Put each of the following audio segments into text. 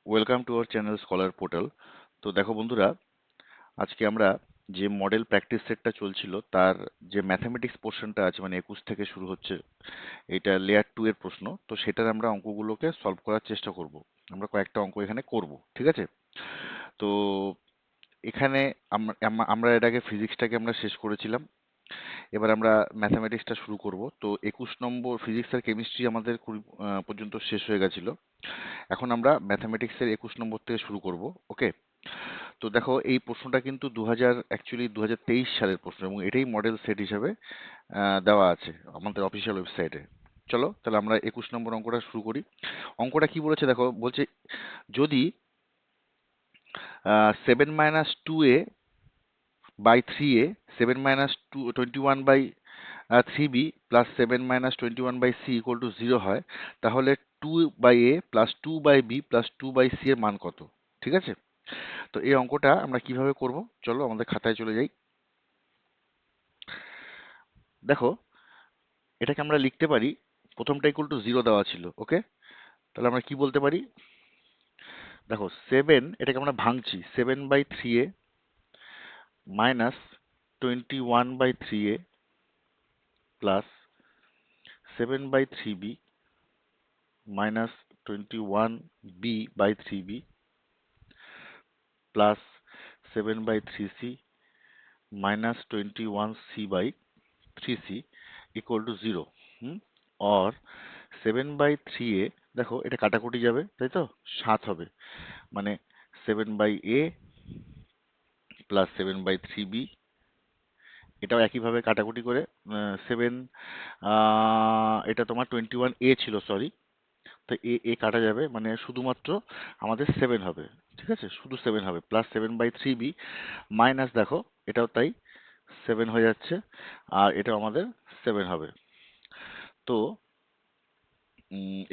Welcome to our channel scholar portal. তো দেখো বন্ধুরা, আজকে আমরা যে মডেল প্র্যাকটিস সেটটা চলছিল তার যে ম্যাথামেটিক্স পোর্শনটা আছে, মানে 21 থেকে শুরু হচ্ছে, এটা লেয়ার 2 এর প্রশ্ন। তো সেটার আমরা অঙ্কগুলোকে সলভ করার চেষ্টা করব। আমরা কয়েকটা অঙ্ক এখানে করব, ঠিক আছে? তো এখানে আমরা এর আগে ফিজিক্সটাকে আমরা শেষ করেছিলাম। এবার আমরা ম্যাথামেটিক্সটা শুরু করব। তো 21 নম্বর ফিজিক্স আর কেমিস্ট্রি আমাদের 20 পর্যন্ত শেষ হয়ে গেছিল। এখন আমরা ম্যাথামেটিক্সের 21 নম্বর থেকে শুরু করব। ওকে। তো দেখো, এই প্রশ্নটা কিন্তু 2023 সালের প্রশ্ন, এবং এটাই মডেল সেট হিসাবে দেওয়া আছে আমাদের অফিসিয়াল ওয়েবসাইটে। চলো তাহলে আমরা 21 নম্বর অঙ্কটা শুরু করি। অঙ্কটা কি বলেছে দেখো, বলছে যদি 7-2a by 3a, 7-21/3b plus 7-21/c equal to 0 হয়, তাহলে 2/a plus 2/b plus 2/c এর মান কত? ঠিক আছে। তো এই অঙ্কটা আমরা কিভাবে করব, চলো আমাদের খাতায় চলে যাই। দেখো, এটাকে আমরা লিখতে পারি, প্রথমটা ইকুয়াল টু 0 দেওয়া ছিল। ওকে, তাহলে আমরা কি বলতে পারি? দেখো 7, এটাকে আমরা ভাঙছি, 7/3a minus 21/3a plus 7/3b minus 21b/3b plus 7/3c minus 21c/3c equal to 0। Or 7/3a, দেখো এটা কাটাকুটি যাবে, তাই তো, 7 হবে, মানে 7/a প্লাস 7/3b, এটাও একইভাবে কাটাকুটি করে 7, এটা তোমার 21a ছিল, সরি। তো এ এ কাটা যাবে, মানে শুধুমাত্র আমাদের 7 হবে। ঠিক আছে, শুধু 7 হবে, প্লাস 7/3b মাইনাস, দেখো এটাও তাই, 7 হয়ে যাচ্ছে, আর এটাও আমাদের 7 হবে। তো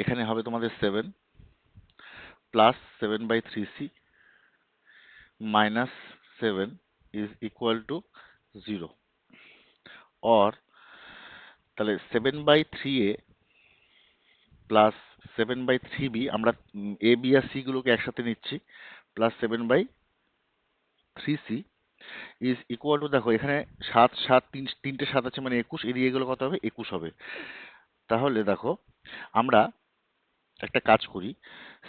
এখানে হবে তোমাদের 7 plus 7/3c minus 7 is equal to 0। Or তাহলে 7/3a প্লাস 7/3b, আমরা এ বি আর সি গুলোকে একসাথে নিচ্ছি, plus 7/3c is equal two, দেখো এখানে 7 7 তিনটে 7 আছে, মানে 21, এদিকে এগুলো কত হবে? 21 হবে। তাহলে দেখো, আমরা একটা কাজ করি,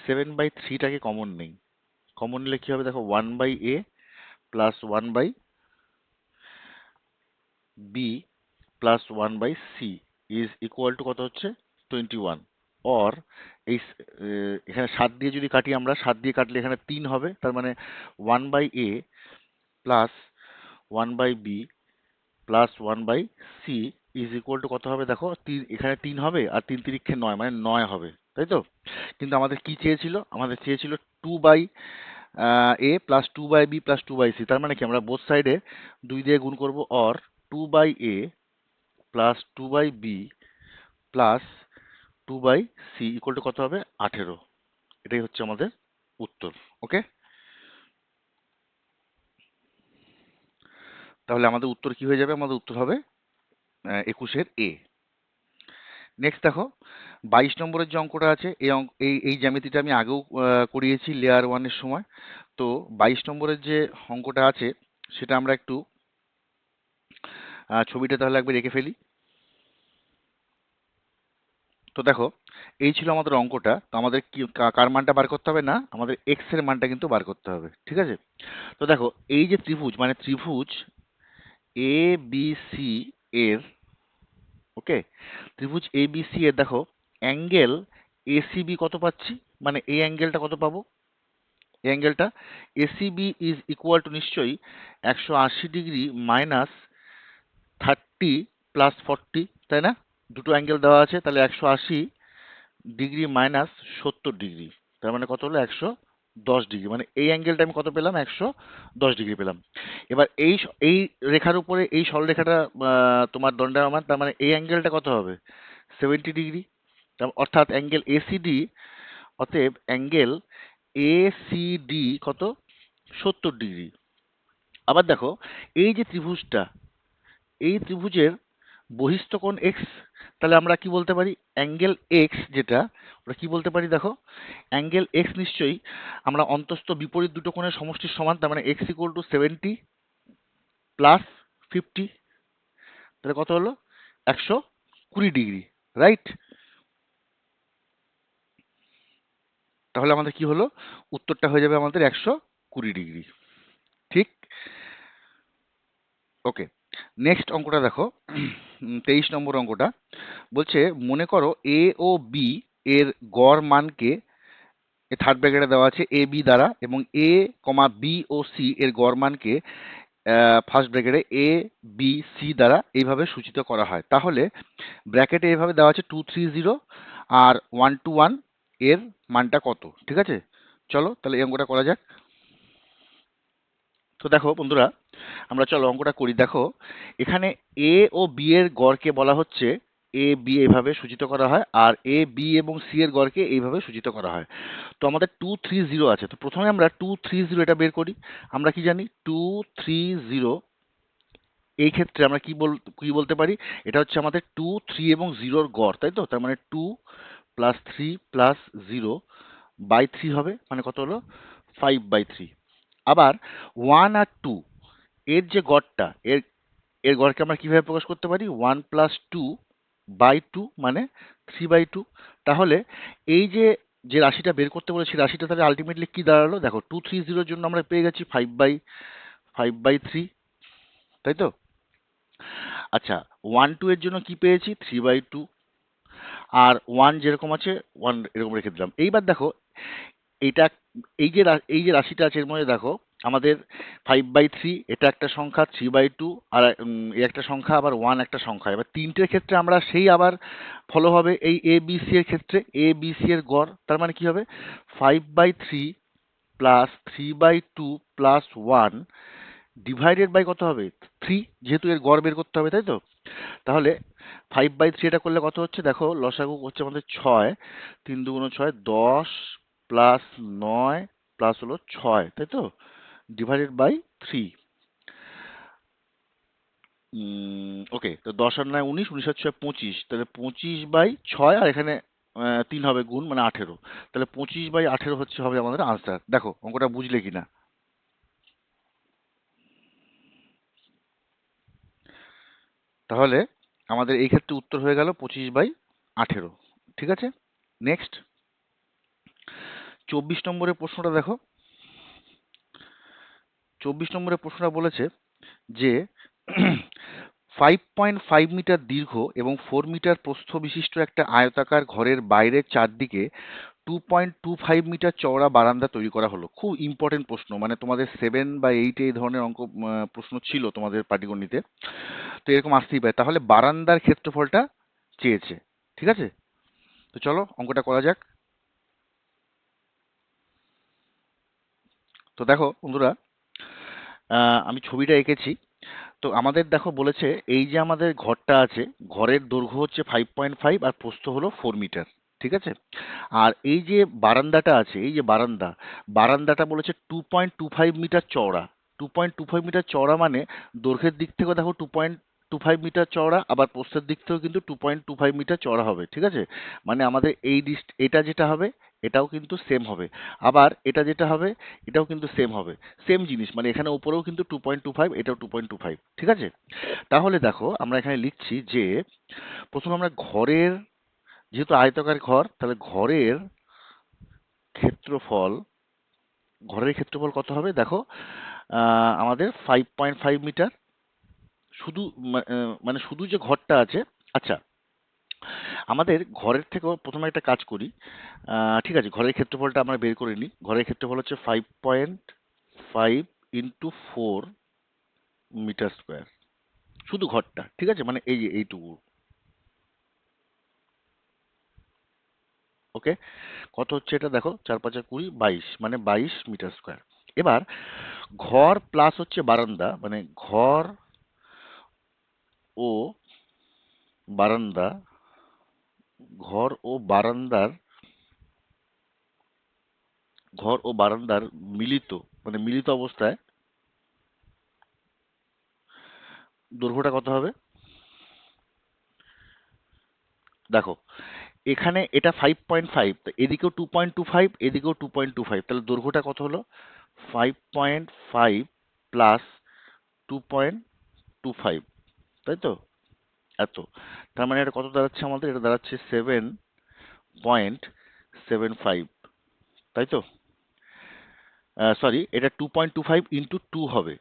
7/3টাকে কমন নেই। কমন নিলে কি হবে? দেখো 1/a plus 1/b plus 1/c is equal two কত হচ্ছে? 21। অর এই এখানে 7 দিয়ে যদি কাটি, আমরা 7 দিয়ে কাটলে এখানে 3 হবে, তার মানে 1/a plus 1/b plus 1/c is equal two কত হবে? দেখো এখানে 3 হবে, আর 3 তিরিক্ষে 9, মানে 9 হবে, তাই তো? কিন্তু আমাদের কি চেয়েছিল? আমাদের চেয়েছিল 2/a plus 2/b plus 2/c, তার মানে কি আমরা বোথ সাইডে 2 দিয়ে গুণ করব। Or 2/a plus 2/b plus 2/c equal to কত হবে? 18। এটাই হচ্ছে আমাদের উত্তর। ওকে, তাহলে আমাদের উত্তর কি হয়ে যাবে? আমাদের উত্তর হবে 21-এর এ। নেক্সট দেখো, 22 নম্বরের যে অঙ্কটা আছে, এই জ্যামিতিটা আমি আগেও করিয়েছি লেয়ার 1-এর সময়। তো 22 নম্বরের যে অঙ্কটা আছে, সেটা আমরা একটু ছবিটা তাহলে একবার এঁকে ফেলি। তো দেখো, এই ছিল আমাদের অঙ্কটা। তো আমাদের কি কার মানটা বার করতে হবে? না, আমাদের এক্স এর মানটা কিন্তু বার করতে হবে। ঠিক আছে। তো দেখো, এই যে ত্রিভুজ, মানে ত্রিভুজ এ বি সি এর, ওকে, ত্রিভুজ এ বি সি এর দেখো অ্যাঙ্গেল এসিবি কত পাচ্ছি? মানে এই অ্যাঙ্গেলটা কত পাবো? এই অ্যাঙ্গেলটা এসিবি ইজ ইকুয়াল টু নিশ্চয়ই 180 ডিগ্রি মাইনাস 30 প্লাস 40, তাই না? দুটো অ্যাঙ্গেল দেওয়া আছে, তাহলে 180 ডিগ্রি মাইনাস 70 ডিগ্রি, তার মানে কত হলো? 110 ডিগ্রি। মানে এই অ্যাঙ্গেলটা আমি কত পেলাম? 110 ডিগ্রি পেলাম। এবার এই রেখার উপরে এই সরলরেখাটা তোমার দণ্ডায়মান, তার মানে এই অ্যাঙ্গেলটা কত হবে? 70 ডিগ্রি। অর্থাৎ অ্যাঙ্গেল এসিডি, অতএব অ্যাঙ্গেল এসিডি কত? 70 ডিগ্রি। আবার দেখো, এই যে ত্রিভুজটা, এই ত্রিভুজের বহিস্থ কোণ এক্স, তাহলে আমরা কি বলতে পারি অ্যাঙ্গেল এক্স যেটা, ওটা কি বলতে পারি দেখো, অ্যাঙ্গেল এক্স নিশ্চয়ই আমরা অন্তস্থ বিপরীত দুটো কোণের সমষ্টির সমান, তার মানে এক্স ইকুয়াল টু 70 প্লাস 50, তাহলে কত হলো 120 ডিগ্রি, রাইট? তাহলে আমাদের কি হলো, উত্তরটা হয়ে যাবে আমাদের 120 ডিগ্রি, ঠিক? ওকে, নেক্সট অঙ্কটা দেখো, 23 নম্বর অঙ্কটা বলছে মনে করো এ ও বি এর গড় মানকে, থার্ড ব্র্যাকেটে দেওয়া আছে এ বি দ্বারা, এবং এ কমা বি ও সি এর গড় মানকে ফার্স্ট ব্র্যাকেটে এ বি সি দ্বারা এইভাবে সূচিত করা হয়। তাহলে ব্র্যাকেটে এইভাবে দেওয়া আছে 230 আর 121 এর মানটা কত, ঠিক আছে? চলো তাহলে এই অঙ্কটা করা যাক। তো দেখো বন্ধুরা, আমরা চলো অঙ্কটা করি। দেখো এখানে এ ও বি এর গড়কে বলা হচ্ছে এ বি এইভাবে সূচিত করা হয়, আর এ বি এবং সি এর গড়কে এইভাবে সূচিত করা হয়। তো আমাদের 230 আছে, তো প্রথমে আমরা 230 এটা বের করি। আমরা কি জানি 230, এই ক্ষেত্রে আমরা কি বলতে পারি, এটা হচ্ছে আমাদের 2, 3 এবং 0-র গড়, তাই তো? তার মানে 2 প্লাস 3 প্লাস 0 বাই 3 হবে, মানে কত হলো 5/3। আবার 1 আর 2 এর যে গড়টা, এর এর গড়কে আমরা কিভাবে প্রকাশ করতে পারি, 1 প্লাস 2/2 মানে 3/2। তাহলে এই যে যে রাশিটা বের করতে বলেছি, রাশিটা তাহলে আলটিমেটলি কি দাঁড়ালো দেখো, 230-র জন্য আমরা পেয়ে গেছি 5/3, তাই তো? আচ্ছা, 1, 2 এর জন্য কি পেয়েছি 3/2, আর 1 যেরকম আছে 1 এরকম রেখে দিলাম। এইবার দেখো এইটা, এই যে রাশিটা আছে এর মধ্যে দেখো আমাদের 5/3 এটা একটা সংখ্যা, 3/2 আর এই একটা সংখ্যা, আবার 1 একটা সংখ্যা। এবার তিনটের ক্ষেত্রে আমরা সেই আবার ফলো হবে এই এ বি সি এর ক্ষেত্রে, এ বি সি এর গড়, তার মানে কি হবে 5/3 প্লাস 3/2 প্লাস 1 ডিভাইডেড বাই কত হবে 3, যেহেতু এর গড় বের করতে হবে, তাই তো? তাহলে 5/3 এটা করলে কত হচ্ছে দেখো, লসাগু হচ্ছে আমাদের 6, 3 দুগুণ 6, 10 প্লাস 9 প্লাস হলো 6, তাই তো? Divided by 3। ওকে, তো 10 আর 9 19, 19 আর 6 25, তাহলে 25/6, আর এখানে 3 হবে গুণ, মানে 18। তাহলে 25/18 হচ্ছে হবে আমাদের আনসার। দেখো অঙ্কটা বুঝলে কিনা। তাহলে আমাদের এই ক্ষেত্রে উত্তর হয়ে গেল 25/18, ঠিক আছে? নেক্সট 24 নম্বরের প্রশ্নটা দেখো। 24 নম্বরের প্রশ্নটা বলেছে যে 5.5 মিটার দীর্ঘ এবং 4 মিটার প্রস্থ বিশিষ্ট একটা আয়তাকার ঘরের বাইরের চারদিকে 2.25 মিটার চওড়া বারান্দা তৈরি করা হলো। খুব ইম্পর্টেন্ট প্রশ্ন, মানে তোমাদের 7 বা 8-এ এই ধরনের অঙ্ক প্রশ্ন ছিল তোমাদের পাটিগণিতে, তো এরকম আসতেই পারে। তাহলে বারান্দার ক্ষেত্রফলটা চেয়েছে, ঠিক আছে? তো চলো অঙ্কটা করা যাক। তো দেখো বন্ধুরা, আমি ছবিটা এঁকেছি। তো আমাদের দেখো বলেছে এই যে আমাদের ঘরটা আছে, ঘরের দৈর্ঘ্য হচ্ছে 5.5 আর প্রস্থ হলো 4 মিটার, ঠিক আছে? আর এই যে বারান্দাটা আছে, এই যে বারান্দাটা বলেছে 2.25 মিটার চওড়া। 2.25 মিটার চওড়া মানে দৈর্ঘ্যের দিক থেকেও দেখো 2.25 মিটার চওড়া, আবার প্রস্থের দিক থেকেও কিন্তু 2.25 মিটার চওড়া হবে, ঠিক আছে? মানে আমাদের এটা যেটা হবে এটাও কিন্তু সেম হবে, আবার এটা যেটা হবে এটাও কিন্তু সেম হবে। সেম জিনিস, মানে এখানে উপরেও কিন্তু 2.25, এটাও 2.25, ঠিক আছে? তাহলে দেখো আমরা এখানে লিখছি যে প্রথমে আমরা যেহেতু আয়তাকার ঘর, তাহলে ক্ষেত্রফল ঘরের ক্ষেত্রফল কত হবে দেখো, আমাদের 5.5 মিটার, শুধু মানে শুধু যে ঘরটা আছে। আচ্ছা, আমাদের ঘরের থেকেও প্রথমে একটা কাজ করি। ঠিক আছে, ঘরের ক্ষেত্রফলটা আমরা বের করে নিই। ঘরের ক্ষেত্রফল হচ্ছে 5.5 ইন্টু 4 মিটার স্কোয়ার, শুধু ঘরটা, ঠিক আছে? মানে এই যে এইটুকু। ওকে, কত হচ্ছে এটা দেখো, 4×5 = 20, 22, মানে 22 মিটার স্কোয়ার। এবার ঘর প্লাস হচ্ছে বারান্দা, মানে ও বারান্দা ঘর ও বারান্দার মিলিত, মানে মিলিত অবস্থায় দৈর্ঘ্যটা কত হবে দেখো এখানে এটা 5.5, এদিকেও 2.25, এদিকেও 2.25, তাহলে দৈর্ঘ্যটা কত হলো? 5.5 প্লাস 2.25, তাই তো? এত। তার মানে এটা কত দাঁড়াচ্ছে আমাদের? এটা দাঁড়াচ্ছে 7.75, তাই তো? সরি, এটা 2.25 ইন্টু 2 হবে,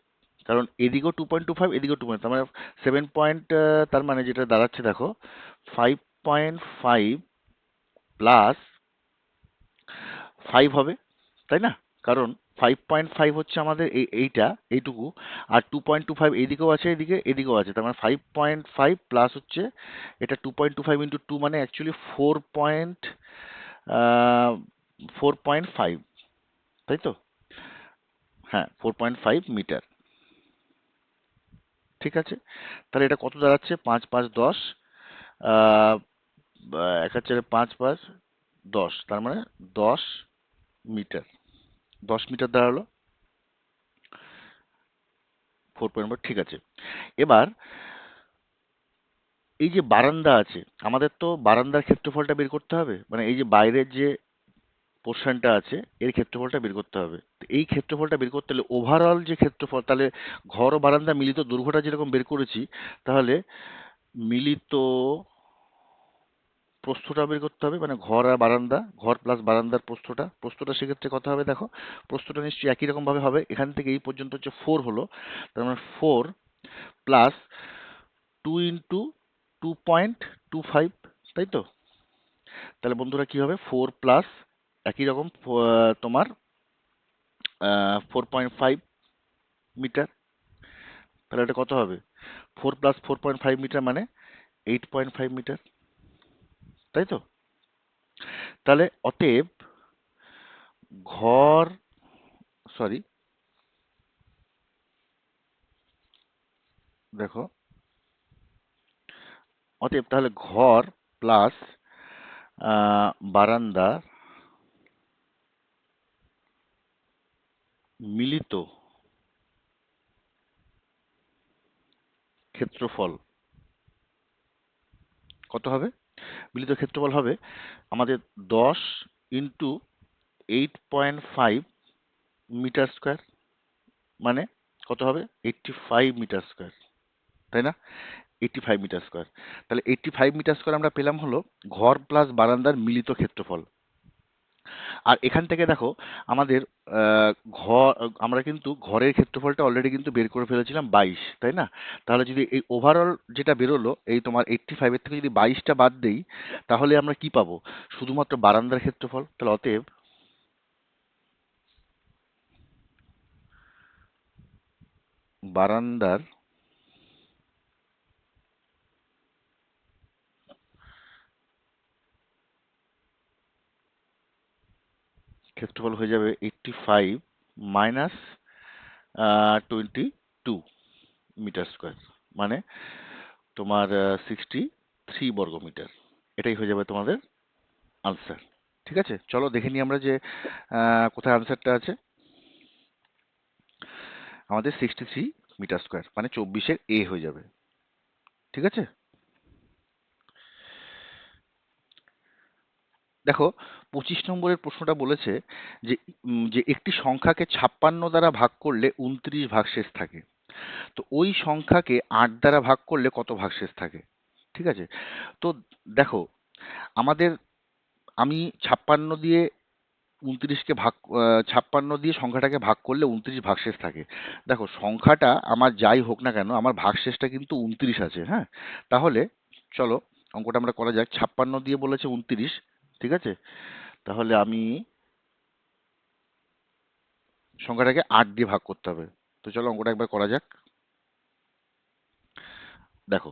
কারণ এদিকেও 2.25, এদিকেও 2 তার মানে 7 তার মানে যেটা দাঁড়াচ্ছে দেখো 5.5 প্লাস 5 হবে, তাই না? কারণ 5.5 হচ্ছে আমাদের এইটুকু, আর 2.25 এইদিকেও আছে, এদিকেও আছে, তার মানে 5.5 প্লাস হচ্ছে এটা 2.25 ইন্টু 2, মানে অ্যাকচুয়ালি 4.5, তাই তো? হ্যাঁ, 4.5 মিটার। ঠিক আছে, তাহলে এটা কত দাঁড়াচ্ছে? 5 5 10, আহ, এক হচ্ছে 5 5 10, তার মানে 10 মিটার। 10 মিটার দাঁড়ালো 4.5। ঠিক আছে, এবার এই যে বারান্দা আছে, আমাদের তো বারান্দার ক্ষেত্রফলটা বের করতে হবে, মানে এই যে বাইরের যে পোর্শনটা আছে এর ক্ষেত্রফলটা বের করতে হবে। তো এই ক্ষেত্রফলটা বের করতে হলে ওভারঅল যে ক্ষেত্রফল, তাহলে ঘর ও বারান্দা মিলিত দৈর্ঘ্যটা যেরকম বের করেছি, তাহলে মিলিত প্রস্থটা বের করতে হবে, মানে ঘর আর বারান্দা, ঘর প্লাস বারান্দার প্রস্থটা সেক্ষেত্রে কত হবে দেখো? প্রস্থটা নিশ্চয়ই একই রকম ভাবে হবে, এখান থেকে এই পর্যন্ত হচ্ছে 4 হলো, তার মানে 4 প্লাস 2 ইন্টু 2.25, তাই তো? তাহলে বন্ধুরা কি হবে? 4 প্লাস একই রকম তোমার 4.5 মিটার। তাহলে এটা কত হবে? 4 প্লাস 4.5 মিটার মানে 8.5 মিটার, তাই তো? তাহলে অতএব ঘর, সরি, দেখো, অতএব তাহলে ঘর প্লাস বারান্দা মিলিত ক্ষেত্রফল কত হবে? মিলিত ক্ষেত্রফল হবে আমাদের 10 ইন্টু 8.5 মিটার স্কোয়ার, মানে কত হবে? 85 মিটার স্কোয়ার, তাই না? 85 মিটার স্কোয়ার। তাহলে 85 মিটার স্কোয়ার আমরা পেলাম হলো ঘর প্লাস বারান্দার মিলিত ক্ষেত্রফল। আর এখান থেকে দেখো আমাদের আহ, ঘর, আমরা কিন্তু ঘরের ক্ষেত্রফলটা অলরেডি কিন্তু বের করে ফেলেছিলাম 22, তাই না? তাহলে যদি এই ওভারঅল যেটা বেরোলো এই তোমার 85-এর থেকে যদি 22টা বাদ দেই, তাহলে আমরা কি পাবো? শুধুমাত্র বারান্দার ক্ষেত্রফল। তাহলে অতএব বারান্দার ক্ষেত্রফল হয়ে যাবে 85 মাইনাস 22 মিটার স্কোয়ার, মানে তোমার 63 বর্গ মিটার। এটাই হয়ে যাবে তোমাদের আনসার। ঠিক আছে, চলো দেখে নিই আমরা যে কোথায় আনসারটা আছে। আমাদের 63 মিটার স্কোয়ার, মানে 24-এর এ হয়ে যাবে। ঠিক আছে, দেখো 25 নম্বরের প্রশ্নটা বলেছে যে যে একটি সংখ্যাকে 56 দ্বারা ভাগ করলে 29 ভাগশেষ থাকে, তো ওই সংখ্যাকে 8 দ্বারা ভাগ করলে কত ভাগশেষ থাকে? ঠিক আছে, তো দেখো আমাদের, আমি 56 দিয়ে 29-কে ভাগ, 56 দিয়ে সংখ্যাটাকে ভাগ করলে 29 ভাগশেষ থাকে। দেখো সংখ্যাটা আমার যাই হোক না কেন, আমার ভাগশেষটা কিন্তু 29 আছে, হ্যাঁ? তাহলে চলো অঙ্কটা আমরা করা যাক। 56 দিয়ে বলেছে 29, ঠিক আছে? তাহলে আমি সংখ্যাটাকে 8 দিয়ে ভাগ করতে হবে। তো চলো অঙ্কটা একবার করা যাক। দেখো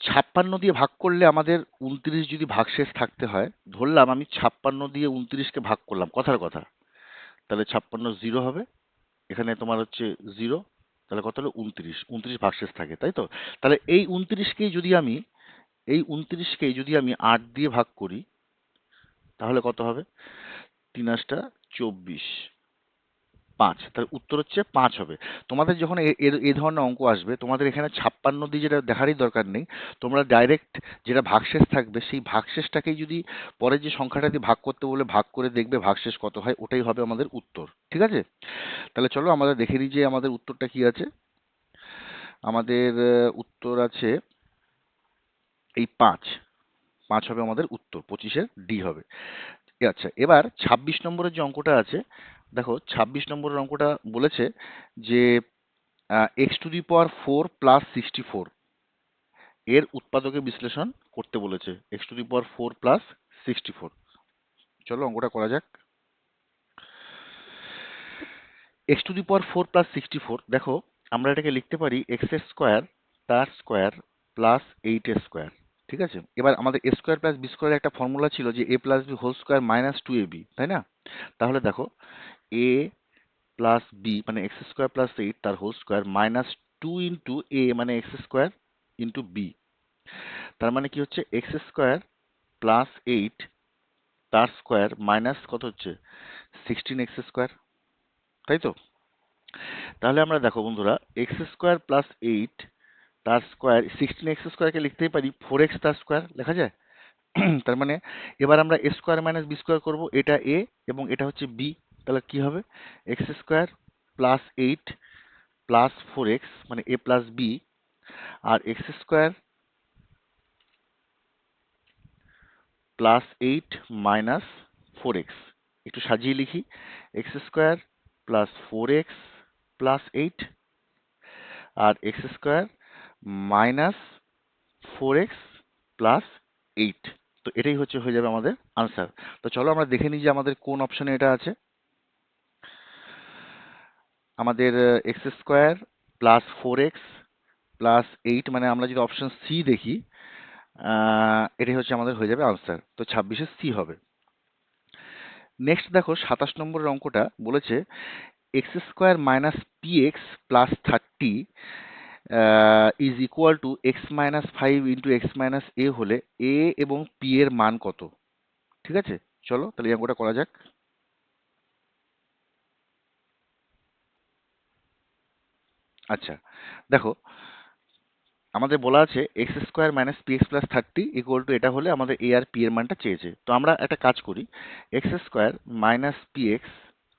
56 দিয়ে ভাগ করলে আমাদের 29 যদি ভাগশেষ থাকতে হয়, ধরলাম আমি 56 দিয়ে 29-কে ভাগ করলাম, কথার কথা, তাহলে 56 জিরো হবে, এখানে তোমার হচ্ছে জিরো, তাহলে কত হলো? 29, 29 ভাগশেষ থাকে, তাই তো? তাহলে এই 29কেই যদি আমি, এই 29কেই যদি আমি 8 দিয়ে ভাগ করি, তাহলে কত হবে? 3 8 24, 5, তাহলে উত্তর হচ্ছে 5 হবে। তোমাদের যখন এই ধরনের অঙ্ক আসবে, তোমাদের এখানে 56 দিয়ে যেটা দেখারই দরকার নেই, তোমরা ডাইরেক্ট যেটা ভাগশেষ থাকবে সেই ভাগশেষটাকেই যদি পরের যে সংখ্যাটা দিয়ে ভাগ করতে বলে ভাগ করে দেখবে ভাগশেষ কত হয়, ওটাই হবে আমাদের উত্তর। ঠিক আছে, তাহলে চলো আমরা দেখে নিই যে আমাদের উত্তরটা কি আছে। আমাদের উত্তর আছে এই 5। 5 হবে আমাদের উত্তর, 25-এর ডি হবে। আচ্ছা, এবার 26 নম্বরের যে অঙ্কটা আছে, দেখো 26 নম্বরের অঙ্কটা বলেছে যে x⁴ এর উৎপাদকে বিশ্লেষণ করতে বলেছে। x⁴ চলো অঙ্কটা করা যাক। x⁴ দেখো, আমরা এটাকে লিখতে পারি x² তার স্কোয়ার প্লাস 8 স্কোয়ার। ঠিক আছে, এবার আমাদের a² + b² একটা ফর্মুলা ছিল যে a+b² - 2ab, তাই না? তাহলে দেখো a প্লাস বি মানে x² + 8 তার whole square minus 2 into a মানে x² ইন্টু বি, তার মানে কি হচ্ছে x² + 8 তার স্কোয়ার মাইনাস কত হচ্ছে 16x², তাই তো? তাহলে আমরা দেখো বন্ধুরা, x² + 8 তার স্কোয়ার 16x² লিখতেই পারি 4x তার স্কোয়ার লেখা যায়। তার মানে এবার আমরা a² - b² করব, এটা a এবং এটা হচ্ছে b, তাহলে কি হবে x² + 8 প্লাস 4x মানে a প্লাস বি, আর x² প্লাস 8 মাইনাস 4x। একটু সাজিয়ে লিখি, x² প্লাস 4x প্লাস 8 আর x² মাইনাস 4x প্লাস 8। তো এটাই হয়ে যাবে আমাদের আনসার। তো চলো আমরা দেখে নিই যে আমাদের কোন অপশনে এটা আছে। আমাদের x² প্লাস 4x প্লাস 8 মানে আমরা যদি অপশন সি দেখি, এটাই আমাদের হয়ে যাবে আনসার। তো 26-এ সি হবে। নেক্সট দেখো 27 নম্বরের অঙ্কটা বলেছে x² - px plus 30 is equal two x - 5 into x - a হলে a এবং p এর মান কত? ঠিক আছে, চলো তাহলে এই অঙ্কটা করা যাক। আচ্ছা, দেখো আমাদের বলা আছে x² - px plus 30 equal to, এটা হলে আমাদের a আর p এর মানটা চেয়েছে। তো আমরা একটা কাজ করি, x² - px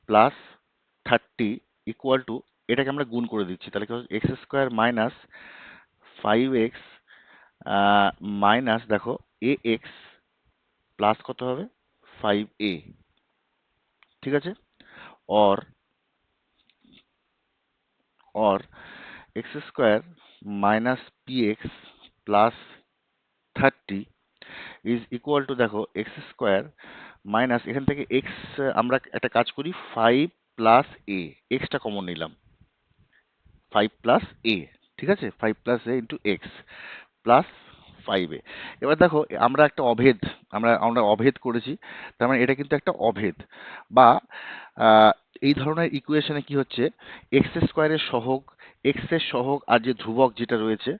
plus 30 equal to, এটাকে আমরা গুণ করে দিচ্ছি, তাহলে কি হচ্ছে x² মাইনাস 5x মাইনাস দেখো ax প্লাস কত হবে 5a। ঠিক আছে, or or x² minus px plus 30 is equal two, দেখো x² মাইনাস এখান থেকে x, আমরা একটা কাজ করি 5 প্লাস a, এক্সটা কমন নিলাম 5 প্লাস a। ঠিক আছে, 5 plus a into x plus 5a। এবার দেখো আমরা একটা অভেদ, আমরা আমরা অভেদ করেছি, তার মানে এটা কিন্তু একটা অভেদ বা আহ, এই ধরনের ইকুয়েশনে কি হচ্ছে, x² এর সহগ, x এর সহগ আর যে ধ্রুবক যেটা রয়েছে,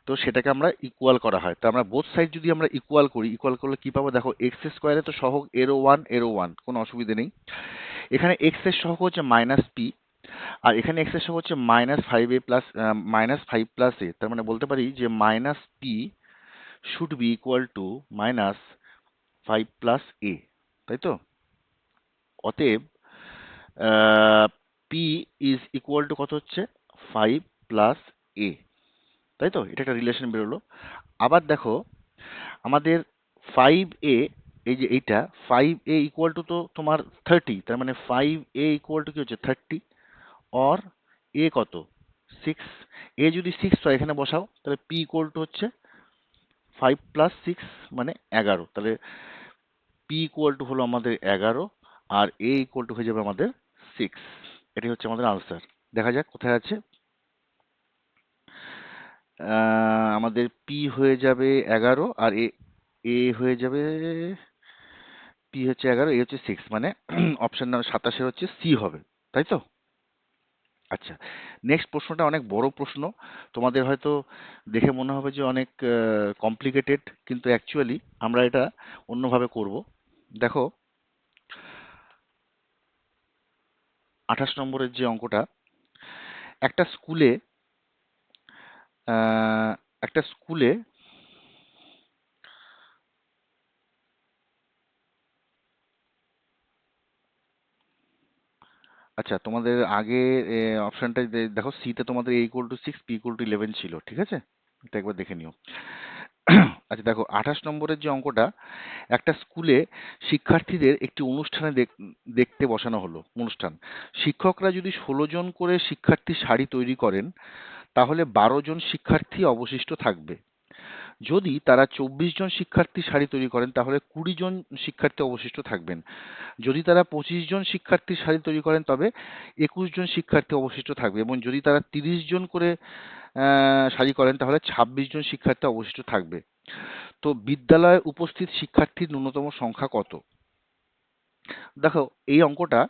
তো সেটাকে আমরা ইকুয়াল করা হয়। তো আমরা বোথ সাইড যদি আমরা ইকুয়াল করি, ইকুয়াল করলে কি পাবো, দেখো x² এর তো সহগ এরো ওয়ান কোনো অসুবিধা নেই। এখানে x এর সহগ হচ্ছে মাইনাস পি, আর এখানে x এর সহগ হচ্ছে -5 প্লাস a, তার মানে বলতে পারি যে minus P should be equal to -5 plus a, তাই তো? অতএব পি ইজ ইকুয়াল টু কত হচ্ছে 5 প্লাস a, তাই তো? এটা একটা রিলেশন বেরোলো। আবার দেখো আমাদের 5a, এই যে এইটা 5a ইকুয়াল টু তো তোমার 30, তার মানে 5a ইকুয়াল টু কি হচ্ছে 30, অর এ কত 6, এ যদি 6 হয় এখানে বসাও, তাহলে পি ইকুয়াল টু হচ্ছে 5 প্লাস 6 মানে 11, তাহলে পি ইকুয়াল টু হলো আমাদের 11 আর এ ইকুয়াল টু হয়ে যাবে আমাদের 6। এটাই হচ্ছে আমাদের আনসার। দেখা যাক কোথায় আছে। আমাদের পি হয়ে যাবে 11 আর এ এ হয়ে যাবে, পি হচ্ছে 11, এ হচ্ছে 6, মানে অপশন নাম্বার 27 হচ্ছে সি হবে, তাই তো? আচ্ছা, নেক্সট প্রশ্নটা অনেক বড় প্রশ্ন, তোমাদের হয়তো দেখে মনে হবে যে অনেক কমপ্লিকেটেড, কিন্তু অ্যাকচুয়ালি আমরা এটা অন্যভাবে করব। দেখো 28 নম্বরের যে অঙ্কটা, একটা স্কুলে আহ, একটা স্কুলে আচ্ছা, তোমাদের আগে অপশনটা দেখো, সিতে তোমাদের a=6, p=11 ছিল, ঠিক আছে? এটা একবার দেখে নিও। আচ্ছা দেখো, 28 নম্বরের যে অঙ্কটা, একটা স্কুলে শিক্ষার্থীদের একটি অনুষ্ঠানে দেখতে বসানো হলো অনুষ্ঠান। শিক্ষকরা যদি 16 জন করে শিক্ষার্থীর সারি তৈরি করেন, তাহলে 12 জন শিক্ষার্থী অবশিষ্ট থাকবে। যদি তারা 24 জন শিক্ষার্থী সারি তৈরি করেন, তাহলে 20 জন শিক্ষার্থী অবশিষ্ট থাকবেন। যদি তারা 25 জন শিক্ষার্থীর সারি তৈরি করেন, তবে 21 জন শিক্ষার্থী অবশিষ্ট থাকবে, এবং যদি তারা 30 জন করে সারি করেন, তাহলে 26 জন শিক্ষার্থী অবশিষ্ট থাকবে। তো বিদ্যালয়ে উপস্থিত শিক্ষার্থীর ন্যূনতম সংখ্যা কত? দেখো, এই অঙ্কটা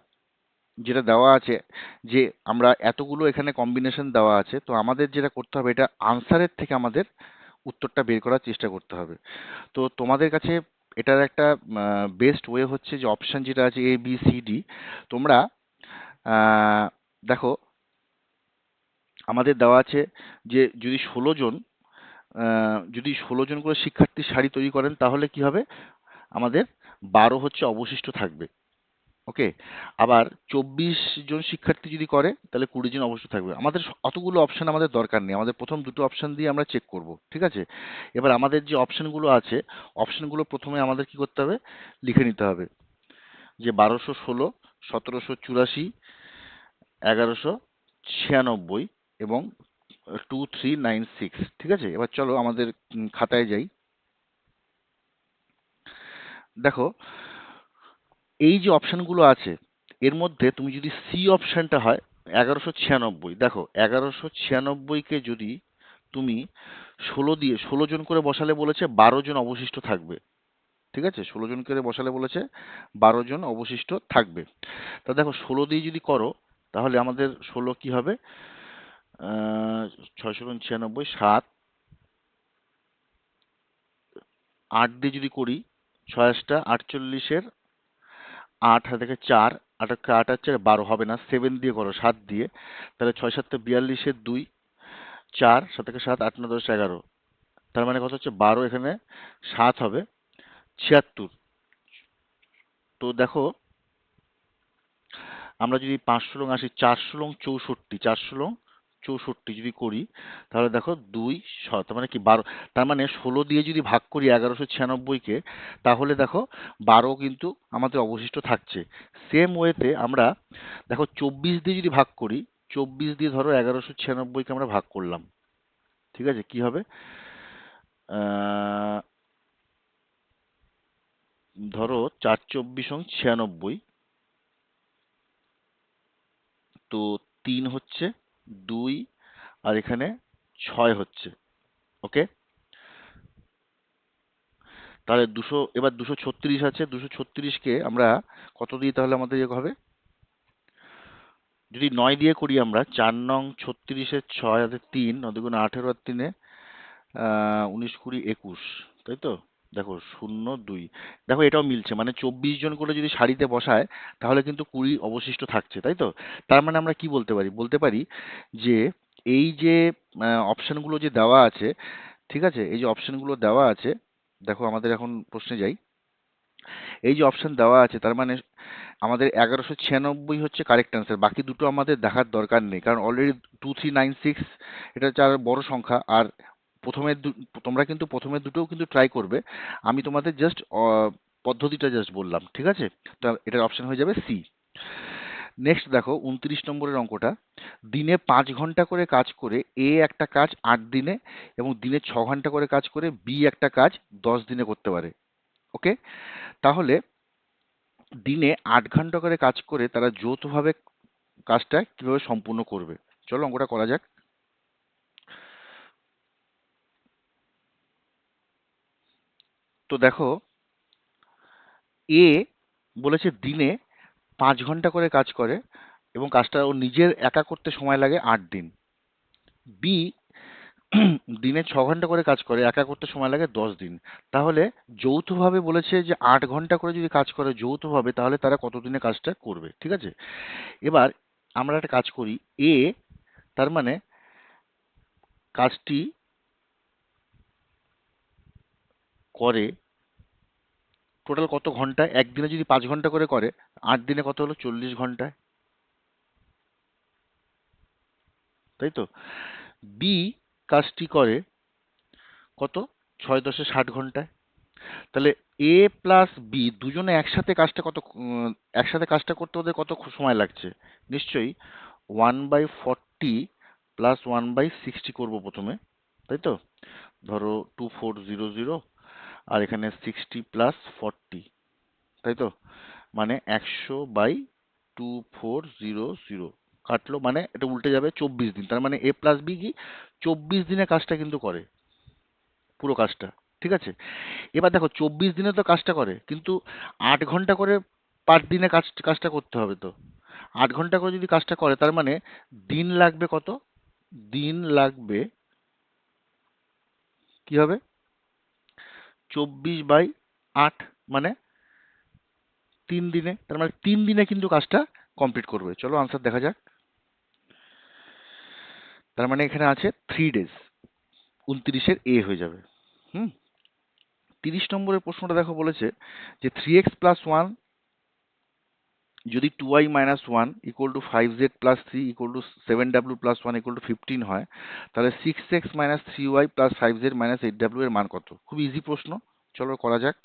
যেটা দেওয়া আছে, যে আমরা এতগুলো এখানে কম্বিনেশন দেওয়া আছে, তো আমাদের যেটা করতে হবে, এটা আনসারের থেকে আমাদের উত্তরটা বের করার চেষ্টা করতে হবে। তো তোমাদের কাছে এটার একটা বেস্ট ওয়ে হচ্ছে যে অপশন যেটা আছে ABCD, তোমরা আহ, দেখো, আমাদের দেওয়া আছে যে যদি 16 জন করে শিক্ষার্থীর সারি তৈরি করেন, তাহলে কি হবে, আমাদের 12 হচ্ছে অবশিষ্ট থাকবে। ওকে, আবার 24 জন শিক্ষার্থী যদি করে, তাহলে 20 জন অবশিষ্ট থাকবে। আমাদের অতগুলো অপশন আমাদের দরকার নেই, আমাদের প্রথম দুটো অপশন দিয়ে আমরা চেক করব, ঠিক আছে? এবার আমাদের যে অপশনগুলো আছে, অপশনগুলো প্রথমে আমাদের কি করতে হবে, লিখে নিতে হবে, যে 1216, 1784, 1196 এবং 2396, ঠিক আছে? এবার চলো আমাদের খাতায় যাই। দেখো, এই যে অপশনগুলো আছে, এর মধ্যে তুমি যদি সি অপশনটা হয় 1196, দেখো 1196কে যদি তুমি 16 জন করে বসালে বলেছে 12 জন অবশিষ্ট থাকবে, ঠিক আছে? 16 জন করে বসালে বলেছে 12 জন অবশিষ্ট থাকবে। তা দেখো, 16 দিয়ে যদি করো, তাহলে আমাদের 16 কি হবে, 696, 7, 8 দিয়ে যদি করি, 6 48, 8 হাতে থেকে 4, 8 8 হচ্ছে 12, হবে না, 7 দিয়ে করো, 7 দিয়ে, তাহলে 6 7 42, 2, 4, 7 থেকে 7, 8 9 10 11, তার মানে কত হচ্ছে 12, এখানে 7 হবে 76। তো দেখো, আমরা যদি 5 লং আসি, 4 লং 64, 4 লং 64 যদি করি, তাহলে দেখো 2 তার মানে কি 12, তার মানে 16 দিয়ে যদি ভাগ করি 1196-কে, তাহলে দেখো 12 কিন্তু আমাদের অবশিষ্ট থাকছে। সেম ওয়েতে আমরা দেখো 24 দিয়ে যদি ভাগ করি, 24 দিয়ে ধরো 1196-কে আমরা ভাগ করলাম, ঠিক আছে? কি হবে, আহ, ধরো 4 24 96, তো 3 হচ্ছে, 2 আর এখানে 6 হচ্ছে। ওকে, তাহলে 200, এবার 236 আছে, 236কে আমরা কত দিয়ে তাহলে আমাদের ইয়ে হবে, যদি 9 দিয়ে করি আমরা, 4 নং 36-এর 6 হাতে 3, 9 দুগুণে 18 আর 3-এ 19 20 21, তাই তো? দেখো 0 2, দেখো এটাও মিলছে, মানে 24 জন করে যদি সারিতে বসায়, তাহলে কিন্তু 20 অবশিষ্ট থাকছে, তাই তো? তার মানে আমরা কি বলতে পারি, যে এই যে অপশনগুলো যে দেওয়া আছে, ঠিক আছে, এই যে অপশনগুলো দেওয়া আছে, দেখো আমাদের এখন প্রশ্নে যাই। এই যে অপশন দেওয়া আছে, তার মানে আমাদের 1196 হচ্ছে কারেক্ট অ্যান্সার, বাকি দুটো আমাদের দেখার দরকার নেই, কারণ অলরেডি 2396 এটা হচ্ছে আর বড় সংখ্যা। আর তোমরা কিন্তু প্রথমের দুটোও কিন্তু ট্রাই করবে, আমি তোমাদের জাস্ট পদ্ধতিটা জাস্ট বললাম, ঠিক আছে? তো এটার অপশন হয়ে যাবে সি। নেক্সট দেখো, 29 নম্বরের অঙ্কটা, দিনে 5 ঘন্টা করে কাজ করে এ একটা কাজ 8 দিনে, এবং দিনে 6 ঘন্টা করে কাজ করে বি একটা কাজ 10 দিনে করতে পারে। ওকে, তাহলে দিনে 8 ঘন্টা করে কাজ করে তারা যৌথভাবে কাজটা কিভাবে সম্পূর্ণ করবে? চলো অঙ্কটা করা যাক। তো দেখো, এ বলেছে দিনে 5 ঘন্টা করে কাজ করে, এবং কাজটা ও নিজের একা করতে সময় লাগে 8 দিন। বি দিনে 6 ঘন্টা করে কাজ করে, একা করতে সময় লাগে 10 দিন। তাহলে যৌথভাবে বলেছে যে 8 ঘন্টা করে যদি কাজ করে যৌথভাবে, তাহলে তারা কতদিনে কাজটা করবে, ঠিক আছে? এবার আমরা একটা কাজ করি, এ তার মানে কাজটি করে টোটাল কত ঘন্টায়? একদিনে যদি 5 ঘন্টা করে করে, 8 দিনে কত হলো? 40 ঘন্টায়, তাই তো? বি কাজটি করে কত? 6×10 = 60 ঘন্টায়। তাহলে এ প্লাস বি দুজনে একসাথে কাজটা একসাথে কাজটা করতে ওদের কত সময় লাগছে? নিশ্চয়ই 1/40 প্লাস 1/60 করবো প্রথমে, তাই তো? ধরো 2400, আর এখানে 60 + 40, তাই তো? মানে 100/2400 কাটলো, মানে এটা উল্টে যাবে 24 দিন। তার মানে এ প্লাস বি কি 24 দিনে কাজটা কিন্তু করে, পুরো কাজটা। ঠিক আছে, এবার দেখো 24 দিনে তো কাজটা করে, কিন্তু 8 ঘন্টা করে পার দিনে কাজটা করতে হবে তো। 8 ঘন্টা করে যদি কাজটা করে, তার মানে দিন লাগবে কত? দিন লাগবে কি হবে? 24/8, মানে 3 দিনে। তার মানে 3 দিনে কিন্তু কাজটা কমপ্লিট করবে। চলো আনসার দেখা যাক। তার মানে এখানে আছে 3 days, 29-এর হয়ে যাবে। হুম। 30 নম্বরের প্রশ্নটা দেখো, বলেছে যে 3x+1 যদি 2y-1 = 5z+3 = 7w+1 = 15 হয়, তাহলে 6x-3y+5z-8w এর মান কত? খুব ইজি প্রশ্ন, চলো করা যাক।